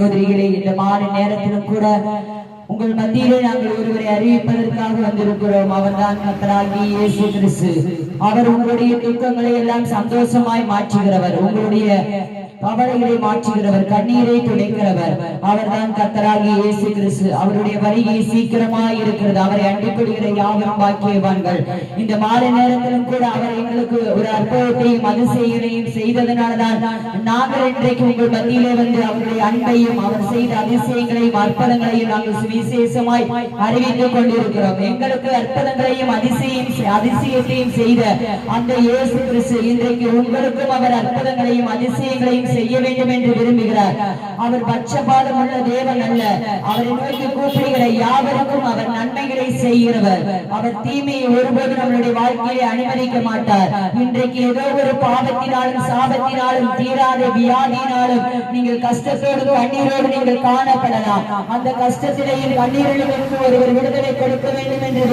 சகோதரிகளே, இந்த மாலை நேரத்திலும் கூட உங்கள் மத்தியிலே நாங்கள் ஒருவரை அறிவிப்பதற்காக வந்திருக்கிறோம். அவர்தான் கர்த்தராகிய இயேசு கிறிஸ்து. அவர் உங்களுடைய துக்கங்களை எல்லாம் சந்தோஷமாய் மாற்றுகிறவர், உங்களுடைய கவலைகளை மாற்றுகிறவர், கண்ணீரை துடைக்கிறவர். அவர்தான் கர்த்தராகிய இயேசு கிறிஸ்து. அவருடைய வருகை சீக்கிரமாய் இருக்கிறது. அவரை அண்டிப்படுகிற யாவரும் பாக்கியவான்கள். இந்த மாலை நேரத்திலும் கூட அவர் எங்களுக்கு ஒரு அற்புதத்தையும் அதிசயங்களையும் செய்ததனால்தான் நாங்கள் இன்றைக்கு உங்கள் மத்தியிலே வந்து அவருடைய அன்பையும் அவர் செய்த அதிசயங்களையும் அற்புதங்களையும் நாங்கள் சுவிசேஷமாய் அறிவித்துக் கொண்டிருக்கிறோம். எங்களுக்கு அற்புதங்களையும் அதிசயத்தையும் செய்த அந்த இயேசு கிறிஸ்து இன்றைக்கு உங்களுக்கும் அவர் அற்புதங்களையும் அதிசயங்களையும் செய்ய வேண்டும் என்று விரும்புகிறார். அவர் பட்சபாதம் உள்ள தேவன் அல்ல. அவரை நோக்கி கூப்பிடுகிற யாவருக்கும் அவர் நன்மைகளை செய்கிறவர். அவர் தீமையை ஒருபோது நம்மளுடைய வாழ்க்கையை அனுமதிக்க மாட்டார். இன்றைக்கு ஏதோ ஒரு பாவத்தினாலும் சாபத்தினாலும் தீராத வியாதியினாலும் நீங்கள் கஷ்டத்தோடு கண்ணீரோடு நீங்கள் காணப்படலாம். அந்த கஷ்டத்திலேயும் கண்ணீரிலும் ஒருவர் விடுதலை கொடுக்க வேண்டும் என்று